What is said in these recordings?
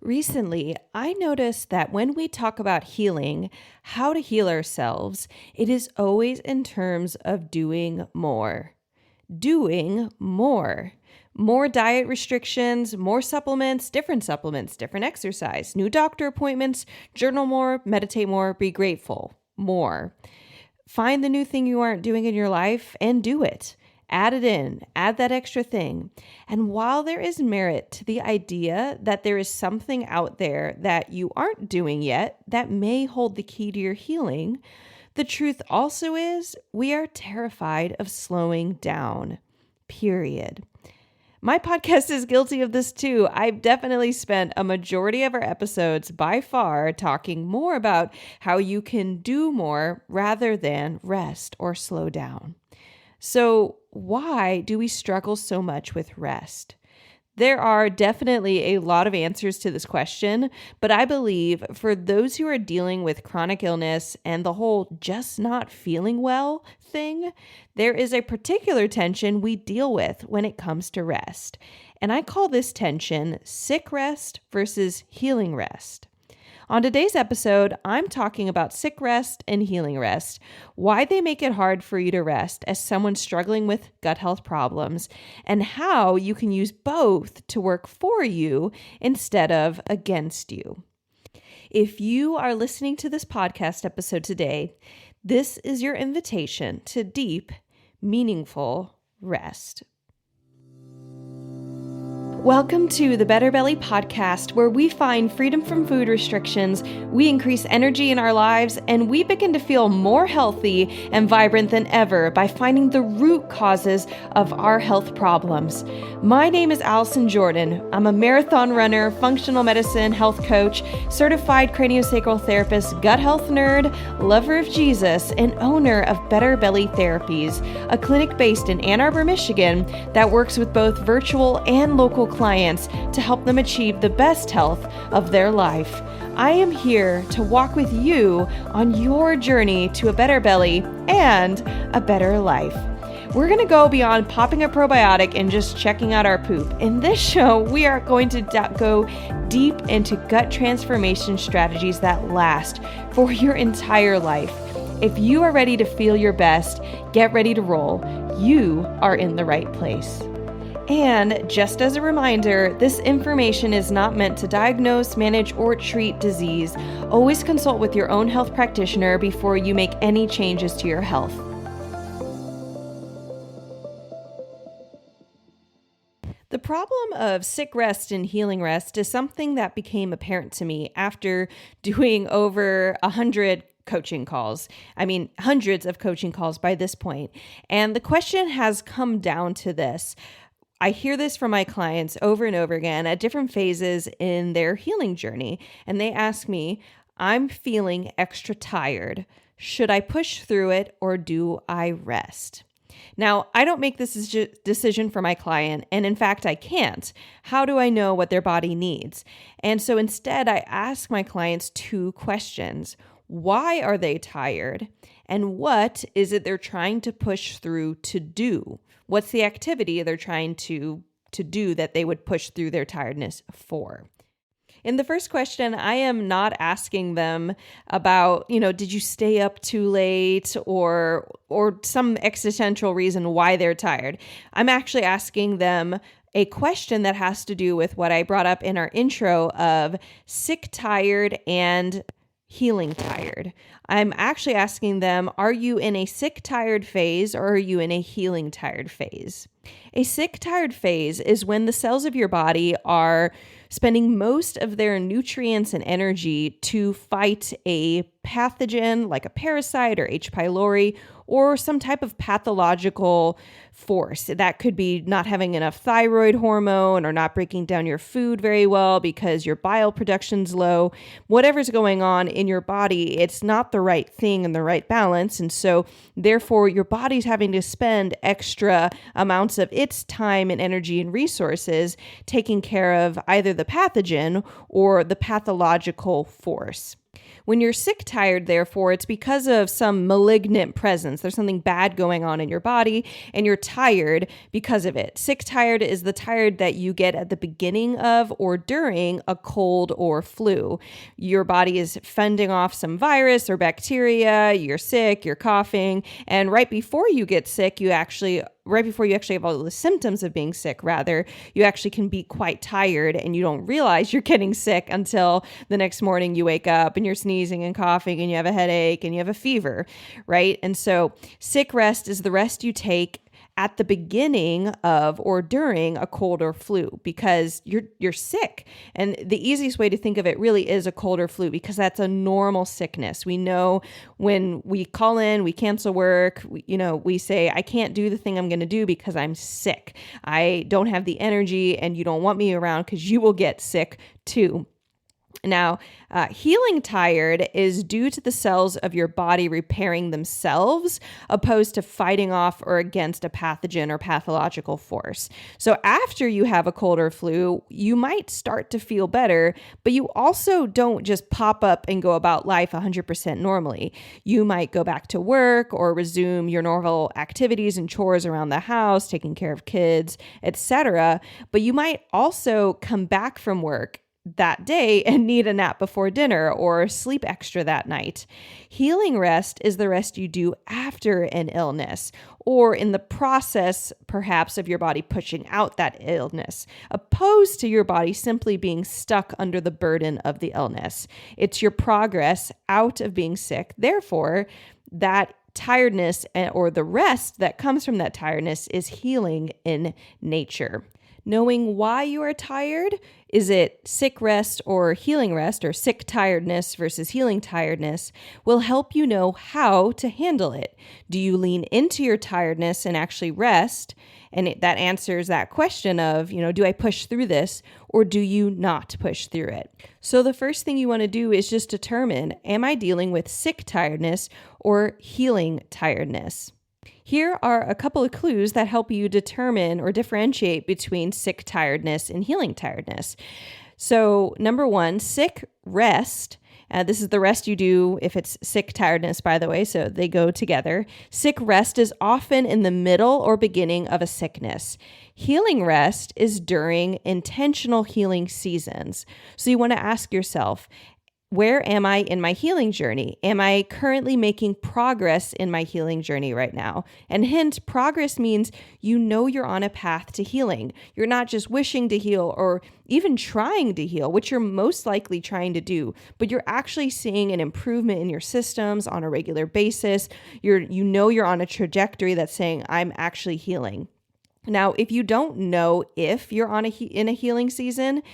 Recently, I noticed that when we talk about healing, how to heal ourselves, it is always in terms of doing more. Doing more. More diet restrictions, more supplements, different exercise, new doctor appointments, journal more, meditate more, be grateful. More. Find the new thing you aren't doing in your life and do it. Add it in, add that extra thing. And while there is merit to the idea that there is something out there that you aren't doing yet that may hold the key to your healing, the truth also is we are terrified of slowing down, period. My podcast is guilty of this too. I've definitely spent a majority of our episodes by far talking more about how you can do more rather than rest or slow down. So why do we struggle so much with rest? There are definitely a lot of answers to this question, but I believe for those who are dealing with chronic illness and the whole just not feeling well thing, there is a particular tension we deal with when it comes to rest. And I call this tension sick rest versus healing rest. On today's episode, I'm talking about sick rest and healing rest, why they make it hard for you to rest as someone struggling with gut health problems, and how you can use both to work for you instead of against you. If you are listening to this podcast episode today, this is your invitation to deep, meaningful rest. Welcome to the Better Belly podcast, where we find freedom from food restrictions, we increase energy in our lives, and we begin to feel more healthy and vibrant than ever by finding the root causes of our health problems. My name is Allison Jordan. I'm a marathon runner, functional medicine health coach, certified craniosacral therapist, gut health nerd, lover of Jesus, and owner of Better Belly Therapies, a clinic based in Ann Arbor, Michigan that works with both virtual and local clients to help them achieve the best health of their life. I am here to walk with you on your journey to a better belly and a better life. We're going to go beyond popping a probiotic and just checking out our poop. In this show, we are going to go deep into gut transformation strategies that last for your entire life. If you are ready to feel your best, get ready to roll. You are in the right place. And just as a reminder, this information is not meant to diagnose, manage, or treat disease. Always consult with your own health practitioner before you make any changes to your health. The problem of sick rest and healing rest is something that became apparent to me after doing over 100 coaching calls. I mean, hundreds of coaching calls by this point. And the question has come down to this. I hear this from my clients over and over again at different phases in their healing journey. And they ask me, I'm feeling extra tired. Should I push through it or do I rest? Now, I don't make this decision for my client, and in fact, I can't. How do I know what their body needs? And so instead, I ask my clients two questions. Why are they tired? And what is it they're trying to push through to do? What's the activity they're trying to do that they would push through their tiredness for? In the first question, I am not asking them about, did you stay up too late or some existential reason why they're tired. I'm actually asking them a question that has to do with what I brought up in our intro of sick, tired, and healing tired. I'm actually asking them, are you in a sick, tired phase or are you in a healing tired phase? A sick, tired phase is when the cells of your body are spending most of their nutrients and energy to fight a pathogen like a parasite or H. pylori or some type of pathological force. That could be not having enough thyroid hormone or not breaking down your food very well because your bile production's low. Whatever's going on in your body, it's not the right thing in the right balance. And so therefore your body's having to spend extra amounts of its time and energy and resources taking care of either the pathogen or the pathological force. When you're sick tired, therefore, it's because of some malignant presence. There's something bad going on in your body, and you're tired because of it. Sick tired is the tired that you get at the beginning of or during a cold or flu. Your body is fending off some virus or bacteria, you're sick, you're coughing, and right before you get sick, right before you actually have all the symptoms of being sick, rather, you actually can be quite tired and you don't realize you're getting sick until the next morning you wake up and you're sneezing and coughing and you have a headache and you have a fever, right? And so sick rest is the rest you take at the beginning of or during a cold or flu because you're sick. And the easiest way to think of it really is a cold or flu because that's a normal sickness. We know when we call in, we cancel work, we say, I can't do the thing I'm going to do because I'm sick. I don't have the energy and you don't want me around because you will get sick too. Now, healing tired is due to the cells of your body repairing themselves, opposed to fighting off or against a pathogen or pathological force. So after you have a cold or flu, you might start to feel better, but you also don't just pop up and go about life 100% normally. You might go back to work or resume your normal activities and chores around the house, taking care of kids, etc. But you might also come back from work that day and need a nap before dinner or sleep extra that night. Healing rest is the rest you do after an illness or in the process, perhaps, of your body pushing out that illness, opposed to your body simply being stuck under the burden of the illness. It's your progress out of being sick. Therefore, that tiredness or the rest that comes from that tiredness is healing in nature. Knowing why you are tired, is it sick rest or healing rest or sick tiredness versus healing tiredness, will help you know how to handle it. Do you lean into your tiredness and actually rest? And that answers that question of, do I push through this or do you not push through it? So the first thing you want to do is just determine, am I dealing with sick tiredness or healing tiredness? Here are a couple of clues that help you determine or differentiate between sick tiredness and healing tiredness. So, number one, sick rest. This is the rest you do if it's sick tiredness, by the way, so they go together. Sick rest is often in the middle or beginning of a sickness. Healing rest is during intentional healing seasons. So you want to ask yourself, where am I in my healing journey? Am I currently making progress in my healing journey right now? And hint, progress means you're on a path to healing. You're not just wishing to heal or even trying to heal, which you're most likely trying to do, but you're actually seeing an improvement in your systems on a regular basis. You're on a trajectory that's saying, I'm actually healing. Now, if you don't know if you're in a healing season,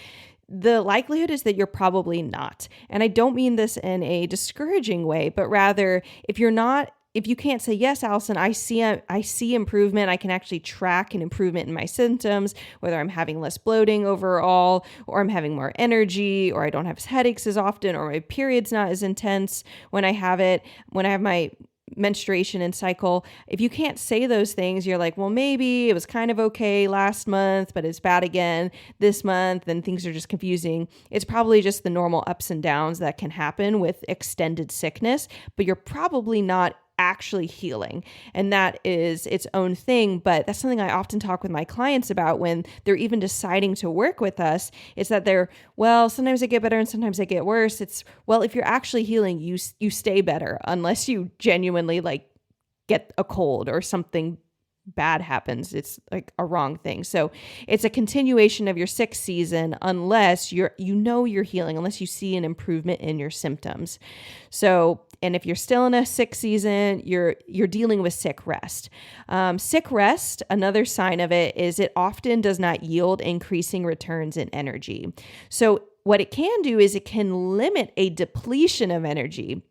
the likelihood is that you're probably not. And I don't mean this in a discouraging way, but rather if you can't say, yes, Allison, I see improvement. I can actually track an improvement in my symptoms, whether I'm having less bloating overall, or I'm having more energy, or I don't have headaches as often, or my period's not as intense when I have my menstruation and cycle. If you can't say those things, you're like, well, maybe it was kind of okay last month, but it's bad again this month and things are just confusing. It's probably just the normal ups and downs that can happen with extended sickness, but you're probably not actually healing. And that is its own thing. But that's something I often talk with my clients about when they're even deciding to work with us, is that sometimes I get better and sometimes I get worse. It's, if you're actually healing, you stay better unless you genuinely get a cold or something bad happens. It's like a wrong thing. So it's a continuation of your sick season unless you're healing, unless you see an improvement in your symptoms. So, and if you're still in a sick season, you're dealing with sick rest. Sick rest, another sign of it is it often does not yield increasing returns in energy. So what it can do is it can limit a depletion of energy.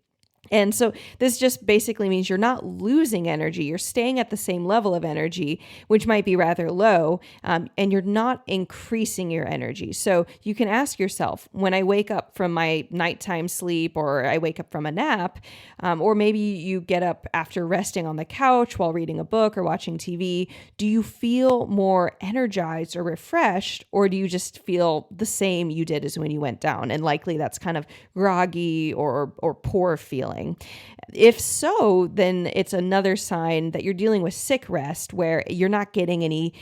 And so this just basically means you're not losing energy. You're staying at the same level of energy, which might be rather low, and you're not increasing your energy. So you can ask yourself, when I wake up from my nighttime sleep, or I wake up from a nap, or maybe you get up after resting on the couch while reading a book or watching TV, do you feel more energized or refreshed, or do you just feel the same you did as when you went down? And likely that's kind of groggy or poor feeling. If so, then it's another sign that you're dealing with sick rest where you're not getting any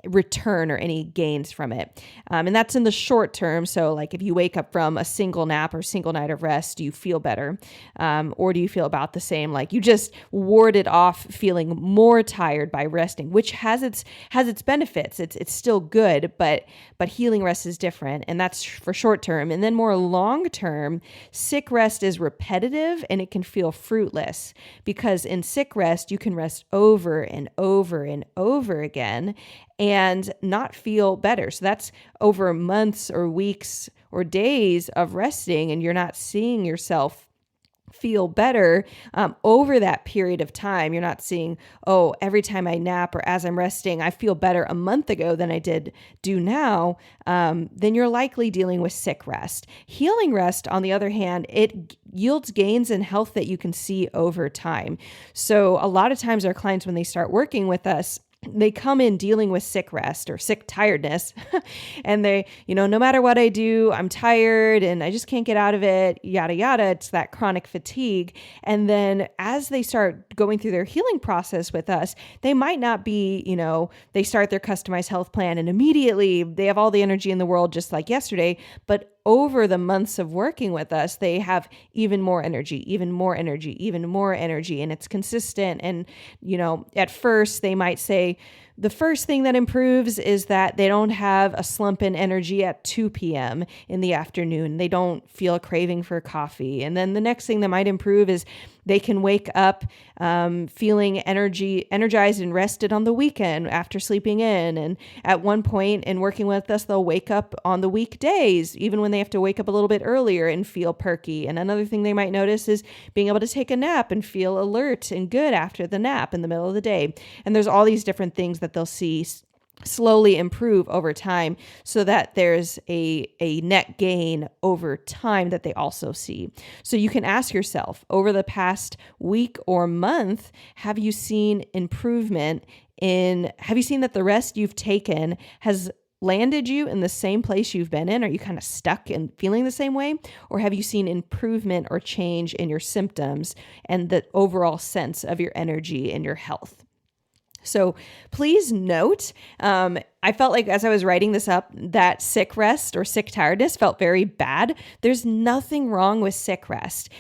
return or any gains from it. And that's in the short term. So like if you wake up from a single nap or single night of rest, do you feel better? Or do you feel about the same? Like you just warded off feeling more tired by resting, which has its benefits. It's still good, but healing rest is different. And that's for short term. And then more long term, sick rest is repetitive and it can feel fruitless, because in sick rest, you can rest over and over and over again and not feel better. So that's over months or weeks or days of resting, and you're not seeing yourself feel better over that period of time. You're not seeing, oh, every time I nap or as I'm resting, I feel better a month ago than I do now. Then you're likely dealing with sick rest. Healing rest, on the other hand, it yields gains in health that you can see over time. So a lot of times our clients, when they start working with us, they come in dealing with sick rest or sick tiredness and they, no matter what I do, I'm tired and I just can't get out of it, yada, yada. It's that chronic fatigue. And then as they start going through their healing process with us, they might not be, they start their customized health plan and immediately they have all the energy in the world, just like yesterday. But over the months of working with us, they have even more energy, even more energy, even more energy, and it's consistent. And, at first they might say the first thing that improves is that they don't have a slump in energy at 2 p.m. in the afternoon. They don't feel a craving for coffee. And then the next thing that might improve is they can wake up feeling energized and rested on the weekend after sleeping in. And at one point in working with us, they'll wake up on the weekdays, even when they have to wake up a little bit earlier, and feel perky. And another thing they might notice is being able to take a nap and feel alert and good after the nap in the middle of the day. And there's all these different things that they'll see slowly improve over time, so that there's a net gain over time that they also see. So you can ask yourself, over the past week or month, have you seen improvement have you seen that the rest you've taken has landed you in the same place you've been in? Are you kind of stuck and feeling the same way? Or have you seen improvement or change in your symptoms and the overall sense of your energy and your health? So please note, I felt like as I was writing this up, that sick rest or sick tiredness felt very bad. There's nothing wrong with sick rest.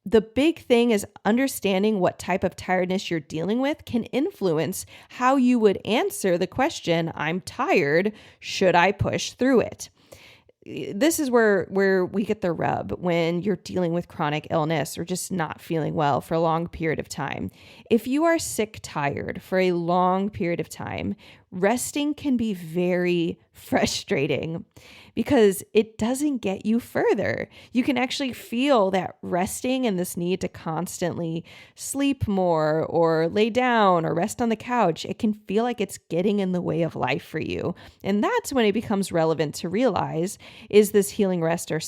The big thing is understanding what type of tiredness you're dealing with can influence how you would answer the question, I'm tired, should I push through it? This is where we get the rub when you're dealing with chronic illness or just not feeling well for a long period of time. If you are sick tired for a long period of time, resting can be very frustrating because it doesn't get you further. You can actually feel that resting and this need to constantly sleep more or lay down or rest on the couch, it can feel like it's getting in the way of life for you. And that's when it becomes relevant to realize, is this healing rest or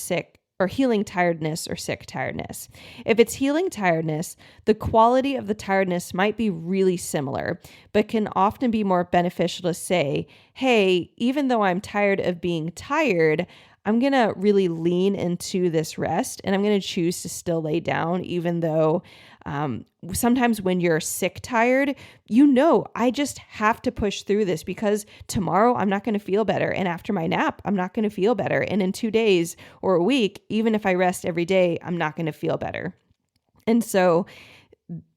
healing tiredness or sick tiredness? If it's healing tiredness, the quality of the tiredness might be really similar, but can often be more beneficial to say, hey, even though I'm tired of being tired, I'm going to really lean into this rest and I'm going to choose to still lay down, even though sometimes when you're sick tired, I just have to push through this because tomorrow I'm not going to feel better. And after my nap, I'm not going to feel better. And in 2 days or a week, even if I rest every day, I'm not going to feel better. And so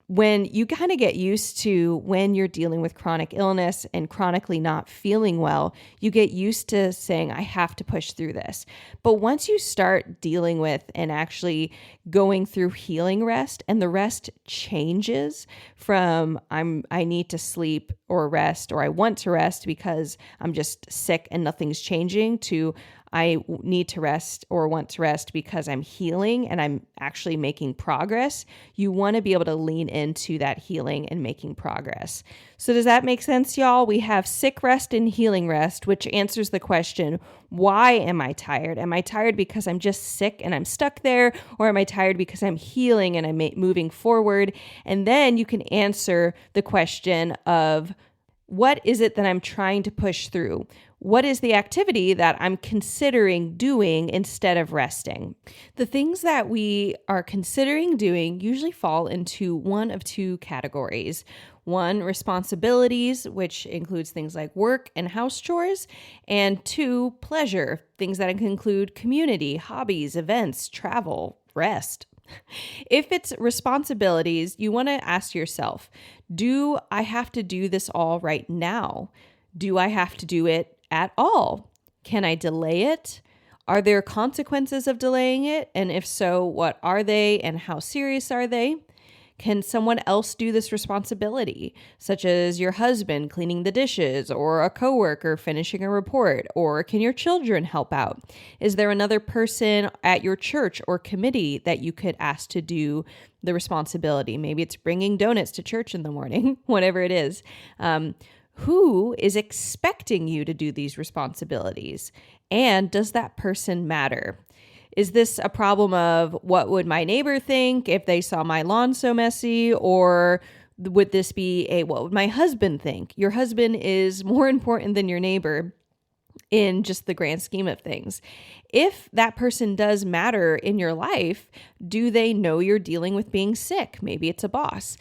when you kind of get used to when you're dealing with chronic illness and chronically not feeling well, you get used to saying, I have to push through this. But once you start dealing with and actually going through healing rest, and the rest changes from I need to sleep or rest, or I want to rest because I'm just sick and nothing's changing, to I need to rest or want to rest because I'm healing and I'm actually making progress, you want to be able to lean into that healing and making progress. So does that make sense, y'all? We have sick rest and healing rest, which answers the question, why am I tired? Am I tired because I'm just sick and I'm stuck there? Or am I tired because I'm healing and I'm moving forward? And then you can answer the question of, what is it that I'm trying to push through? What is the activity that I'm considering doing instead of resting? The things that we are considering doing usually fall into one of two categories. One, responsibilities, which includes things like work and house chores, and two, pleasure, things that include community, hobbies, events, travel, rest. If it's responsibilities, you want to ask yourself, do I have to do this all right now? Do I have to do it at all? Can I delay it? Are there consequences of delaying it? And if so, what are they and how serious are they? Can someone else do this responsibility, such as your husband cleaning the dishes or a coworker finishing a report? Or can your children help out? Is there another person at your church or committee that you could ask to do the responsibility? Maybe it's bringing donuts to church in the morning, whatever it is. Who is expecting you to do these responsibilities? And does that person matter? Is this a problem of what would my neighbor think if they saw my lawn so messy? Or would this be what would my husband think? Your husband is more important than your neighbor in just the grand scheme of things. If that person does matter in your life, do they know you're dealing with being sick? Maybe it's a boss.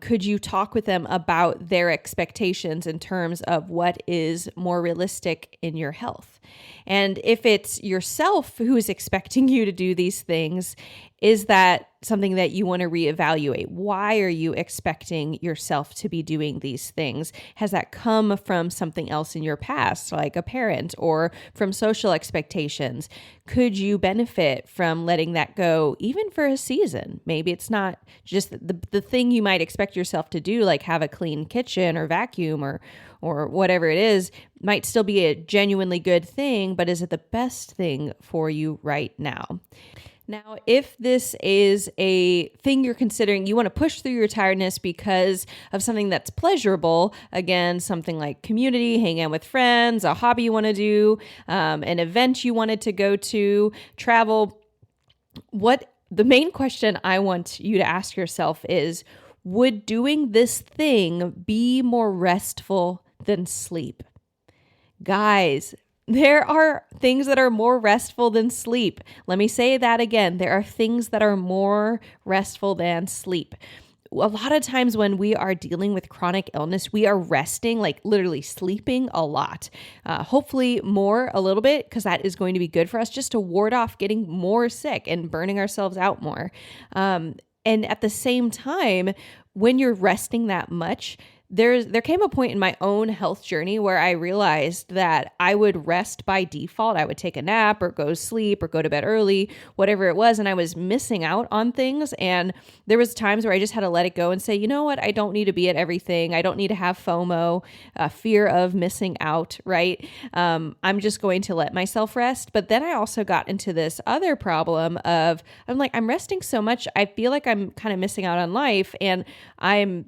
Could you talk with them about their expectations in terms of what is more realistic in your health? And if it's yourself who is expecting you to do these things, is that something that you want to reevaluate? Why are you expecting yourself to be doing these things? Has that come from something else in your past, like a parent, or from social expectations? Could you benefit from letting that go even for a season? Maybe it's not just the thing you might expect yourself to do, like have a clean kitchen or vacuum or whatever it is, might still be a genuinely good thing, but is it the best thing for you right now? Now, if this is a thing you're considering, you want to push through your tiredness because of something that's pleasurable, again, something like community, hanging out with friends, a hobby you want to do, an event you wanted to go to, travel, the main question I want you to ask yourself is, would doing this thing be more restful than sleep? Guys, there are things that are more restful than sleep. Let me say that again. There are things that are more restful than sleep. A lot of times when we are dealing with chronic illness, we are resting, like literally sleeping a lot. Hopefully more a little bit, because that is going to be good for us just to ward off getting more sick and burning ourselves out more. And at the same time, when you're resting that much, there came a point in my own health journey where I realized that I would rest by default. I would take a nap or go to sleep or go to bed early, whatever it was. And I was missing out on things. And there was times where I just had to let it go and say, you know what? I don't need to be at everything. I don't need to have FOMO, fear of missing out, right? I'm just going to let myself rest. But then I also got into this other problem of, I'm resting so much. I feel like I'm kind of missing out on life. And I'm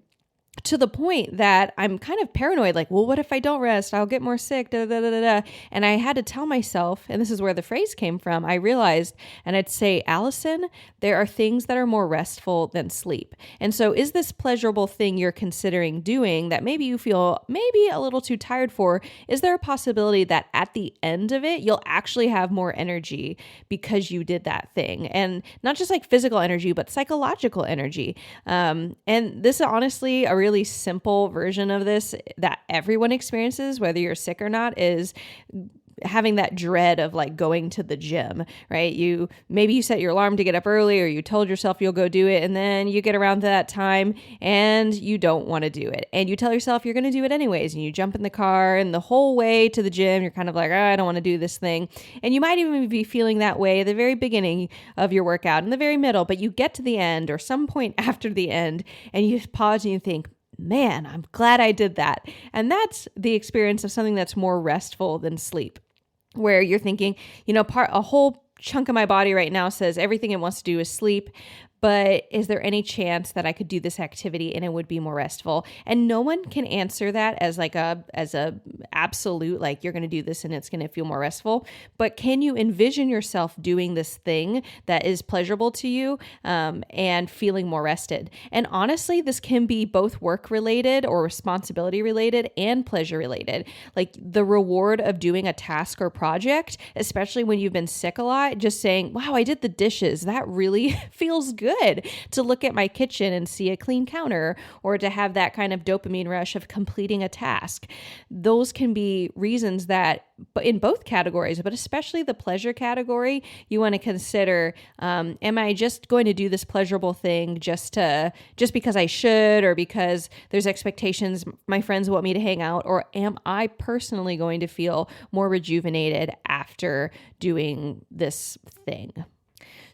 to the point that I'm kind of paranoid, like, well, what if I don't rest? I'll get more sick, da, da, da, da, da. And I had to tell myself, and this is where the phrase came from, I realized, and I'd say, Allison, there are things that are more restful than sleep. And so is this pleasurable thing you're considering doing that maybe you feel maybe a little too tired for, is there a possibility that at the end of it, you'll actually have more energy because you did that thing? And not just like physical energy, but psychological energy. And this is honestly a really simple version of this that everyone experiences, whether you're sick or not, is having that dread of like going to the gym, right? Maybe you set your alarm to get up early, or you told yourself you'll go do it, and then you get around to that time and you don't want to do it. And you tell yourself you're going to do it anyways, and you jump in the car, and the whole way to the gym, you're kind of like, I don't want to do this thing. And you might even be feeling that way at the very beginning of your workout, in the very middle, but you get to the end or some point after the end, and you pause and you think, man, I'm glad I did that. And that's the experience of something that's more restful than sleep. where you're thinking, a whole chunk of my body right now says everything it wants to do is sleep. But is there any chance that I could do this activity and it would be more restful? And no one can answer that as a absolute, like you're going to do this and it's going to feel more restful. But can you envision yourself doing this thing that is pleasurable to you, and feeling more rested? And honestly, this can be both work related or responsibility related and pleasure related. Like the reward of doing a task or project, especially when you've been sick a lot, just saying, wow, I did the dishes. That really feels good to look at my kitchen and see a clean counter, or to have that kind of dopamine rush of completing a task. Those can be reasons that, in both categories, but especially the pleasure category, you want to consider, am I just going to do this pleasurable thing just because I should, or because there's expectations my friends want me to hang out, or am I personally going to feel more rejuvenated after doing this thing?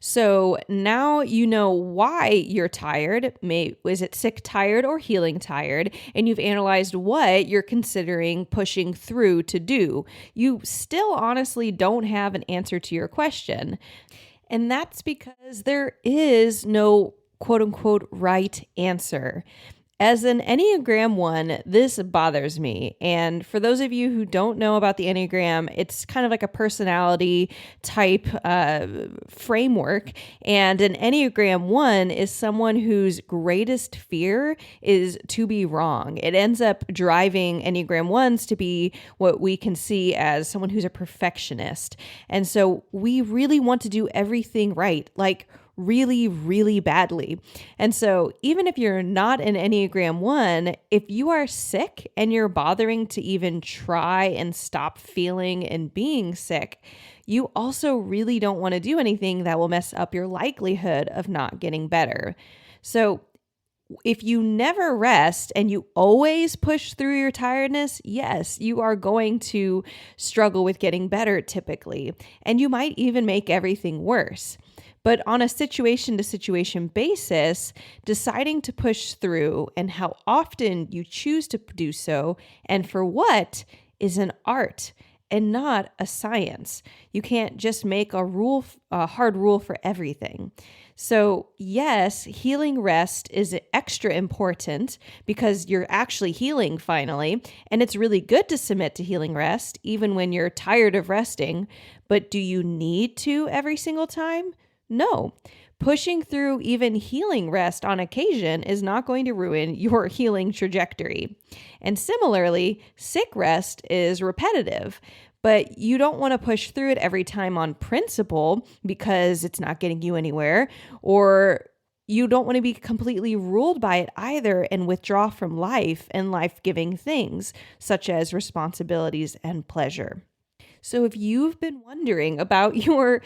So now you know why you're tired. Is it sick tired or healing tired? And you've analyzed what you're considering pushing through to do. You still honestly don't have an answer to your question. And that's because there is no quote unquote right answer. As an Enneagram 1, this bothers me. And for those of you who don't know about the Enneagram, it's kind of like a personality type framework. And an Enneagram 1 is someone whose greatest fear is to be wrong. It ends up driving Enneagram 1s to be what we can see as someone who's a perfectionist. And so we really want to do everything right, like really, really badly. And so even if you're not an Enneagram 1, if you are sick and you're bothering to even try and stop feeling and being sick, you also really don't want to do anything that will mess up your likelihood of not getting better. So if you never rest and you always push through your tiredness, yes, you are going to struggle with getting better typically, and you might even make everything worse. But on a situation to situation basis, deciding to push through and how often you choose to do so and for what is an art and not a science. You can't just make a hard rule for everything. So yes, healing rest is extra important because you're actually healing finally, and it's really good to submit to healing rest even when you're tired of resting. But do you need to every single time? No. Pushing through even healing rest on occasion is not going to ruin your healing trajectory. And similarly, sick rest is repetitive, but you don't want to push through it every time on principle because it's not getting you anywhere, or you don't want to be completely ruled by it either and withdraw from life and life-giving things such as responsibilities and pleasure. So if you've been wondering about your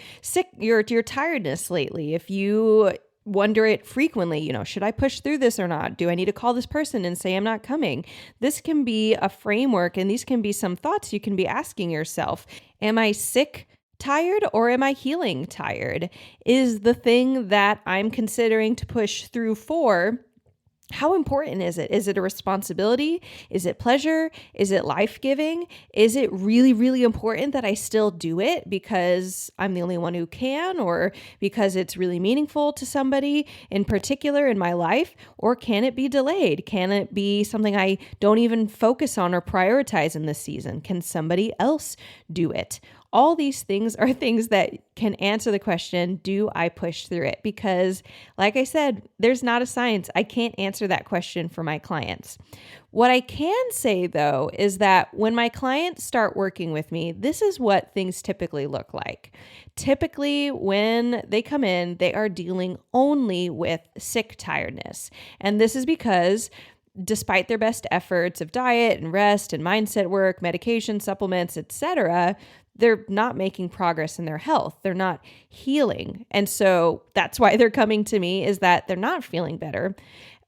tiredness lately, if you wonder it frequently, should I push through this or not? Do I need to call this person and say I'm not coming? This can be a framework, and these can be some thoughts you can be asking yourself. Am I sick tired or am I healing tired? Is the thing that I'm considering to push through for, how important is it? Is it a responsibility? Is it pleasure? Is it life-giving? Is it really, really important that I still do it because I'm the only one who can, or because it's really meaningful to somebody in particular in my life? Or can it be delayed? Can it be something I don't even focus on or prioritize in this season? Can somebody else do it? All these things are things that can answer the question, do I push through it? Because like I said, there's not a science. I can't answer that question for my clients. What I can say though, is that when my clients start working with me, this is what things typically look like. Typically, when they come in, they are dealing only with sick tiredness. And this is because despite their best efforts of diet and rest and mindset work, medication, supplements, etc., they're not making progress in their health. They're not healing. And so that's why they're coming to me, is that they're not feeling better.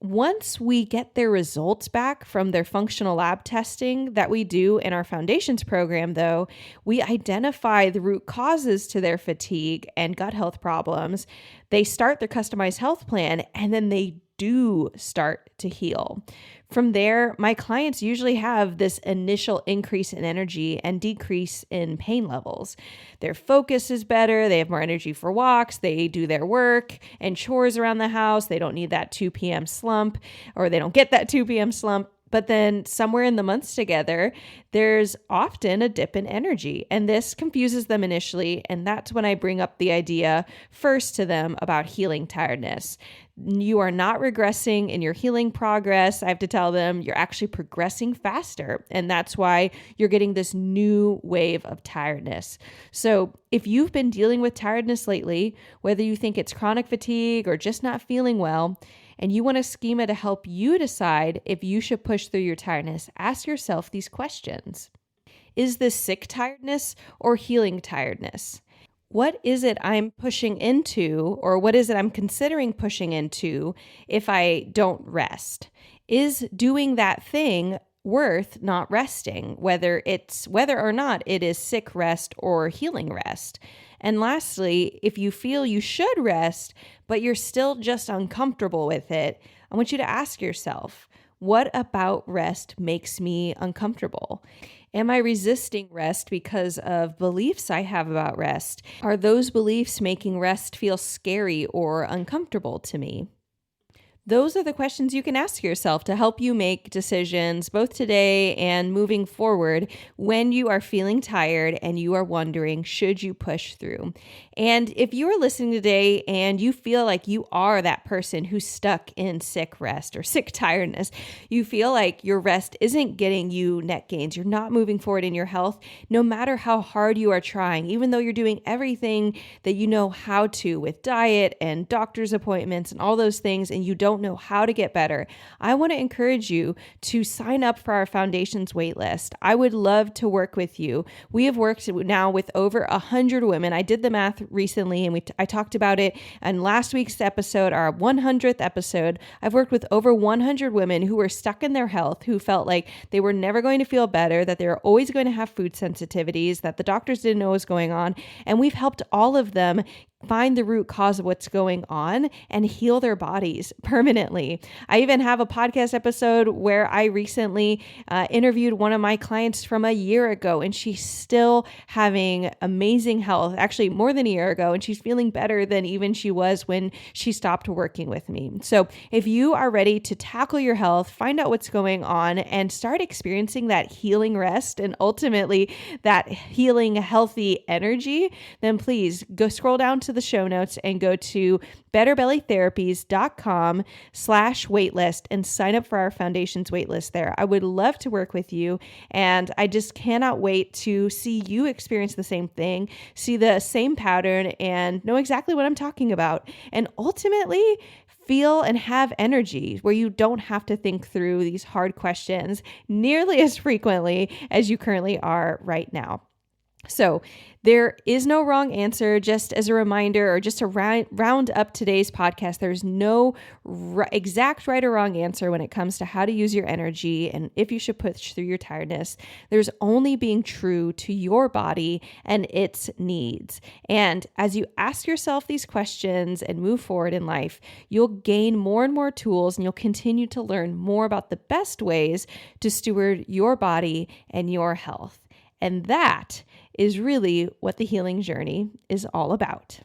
Once we get their results back from their functional lab testing that we do in our foundations program, though, we identify the root causes to their fatigue and gut health problems. They start their customized health plan, and then they do start to heal. From there, my clients usually have this initial increase in energy and decrease in pain levels. Their focus is better. They have more energy for walks. They do their work and chores around the house. They don't need that 2 p.m. slump, or they don't get that 2 p.m. slump. But then somewhere in the months together, there's often a dip in energy, and this confuses them initially. And that's when I bring up the idea first to them about healing tiredness. You are not regressing in your healing progress. I have to tell them you're actually progressing faster. And that's why you're getting this new wave of tiredness. So if you've been dealing with tiredness lately, whether you think it's chronic fatigue or just not feeling well, and you want a schema to help you decide if you should push through your tiredness, ask yourself these questions. Is this sick tiredness or healing tiredness? What is it I'm pushing into, or what is it I'm considering pushing into if I don't rest? Is doing that thing worth not resting, whether or not it is sick rest or healing rest? And lastly, if you feel you should rest, but you're still just uncomfortable with it, I want you to ask yourself, what about rest makes me uncomfortable? Am I resisting rest because of beliefs I have about rest? Are those beliefs making rest feel scary or uncomfortable to me? Those are the questions you can ask yourself to help you make decisions both today and moving forward when you are feeling tired and you are wondering, should you push through? And if you are listening today and you feel like you are that person who's stuck in sick rest or sick tiredness, you feel like your rest isn't getting you net gains, you're not moving forward in your health, no matter how hard you are trying, even though you're doing everything that you know how to with diet and doctor's appointments and all those things, and you don't know how to get better, I want to encourage you to sign up for our Foundations waitlist. I would love to work with you. We have worked now with over 100 women. I did the math recently, and I talked about it in last week's episode, our 100th episode. I've worked with over 100 women who were stuck in their health, who felt like they were never going to feel better, that they were always going to have food sensitivities, that the doctors didn't know what was going on. And we've helped all of them find the root cause of what's going on and heal their bodies permanently. I even have a podcast episode where I recently interviewed one of my clients from a year ago, and she's still having amazing health, actually more than a year ago, and she's feeling better than even she was when she stopped working with me. So if you are ready to tackle your health, find out what's going on, and start experiencing that healing rest and ultimately that healing healthy energy, then please go scroll down to the show notes and go to betterbellytherapies.com/waitlist and sign up for our Foundations waitlist there. I would love to work with you, and I just cannot wait to see you experience the same thing, see the same pattern, and know exactly what I'm talking about, and ultimately feel and have energy where you don't have to think through these hard questions nearly as frequently as you currently are right now. So there is no wrong answer. Just as a reminder, or just to round up today's podcast, there's no exact right or wrong answer when it comes to how to use your energy and if you should push through your tiredness. There's only being true to your body and its needs. And as you ask yourself these questions and move forward in life, you'll gain more and more tools, and you'll continue to learn more about the best ways to steward your body and your health. And that is really what the healing journey is all about.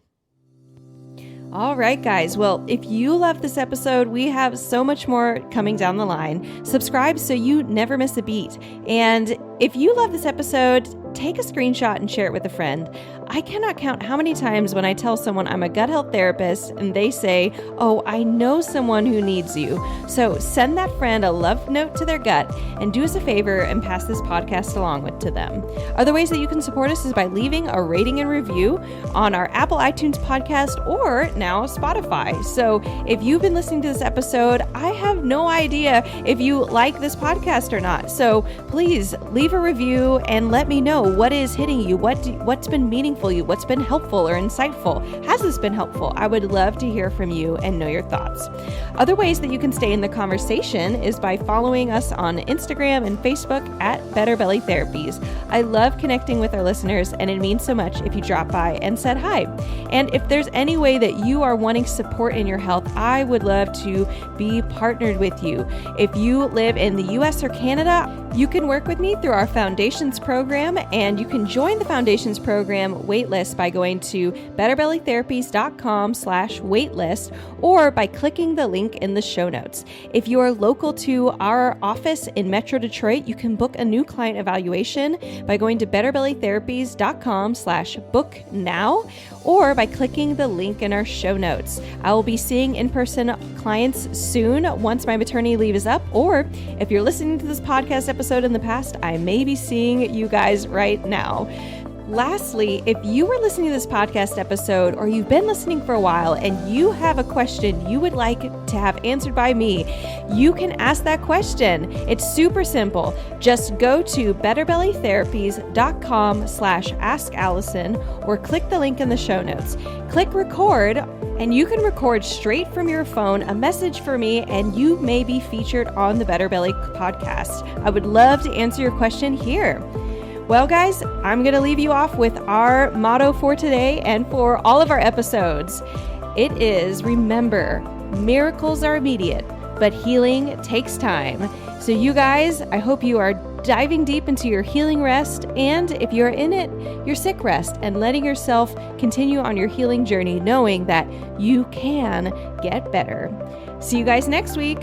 All right, guys. Well, if you love this episode, we have so much more coming down the line. Subscribe so you never miss a beat. And if you love this episode, take a screenshot and share it with a friend. I cannot count how many times when I tell someone I'm a gut health therapist and they say, "Oh, I know someone who needs you." So send that friend a love note to their gut and do us a favor and pass this podcast along to them. Other ways that you can support us is by leaving a rating and review on our Apple iTunes podcast or now Spotify. So if you've been listening to this episode, I have have no idea if you like this podcast or not. So please leave a review and let me know what is hitting you, what's been meaningful to you, what's been helpful or insightful. Has this been helpful? I would love to hear from you and know your thoughts. Other ways that you can stay in the conversation is by following us on Instagram and Facebook at Better Belly Therapies. I love connecting with our listeners, and it means so much if you drop by and said hi. And if there's any way that you are wanting support in your health, I would love to be partnered with you. If you live in the US or Canada, you can work with me through our Foundations program, and you can join the Foundations program waitlist by going to betterbellytherapies.com/waitlist or by clicking the link in the show notes. If you are local to our office in Metro Detroit, you can book a new client evaluation by going to betterbellytherapies.com/booknow or by clicking the link in our show notes. I will be seeing in-person clients soon once my maternity leave is up, or if you're listening to this podcast episode in the past, I may be seeing you guys right now. Lastly, if you were listening to this podcast episode or you've been listening for a while and you have a question you would like to have answered by me, you can ask that question. It's super simple. Just go to betterbellytherapies.com/askallison or click the link in the show notes. Click record, and you can record straight from your phone a message for me, and you may be featured on the Better Belly podcast. I would love to answer your question here. Well, guys, I'm going to leave you off with our motto for today and for all of our episodes. It is, remember, miracles are immediate, but healing takes time. So you guys, I hope you are diving deep into your healing rest, and if you're in it, your sick rest, and letting yourself continue on your healing journey, knowing that you can get better. See you guys next week.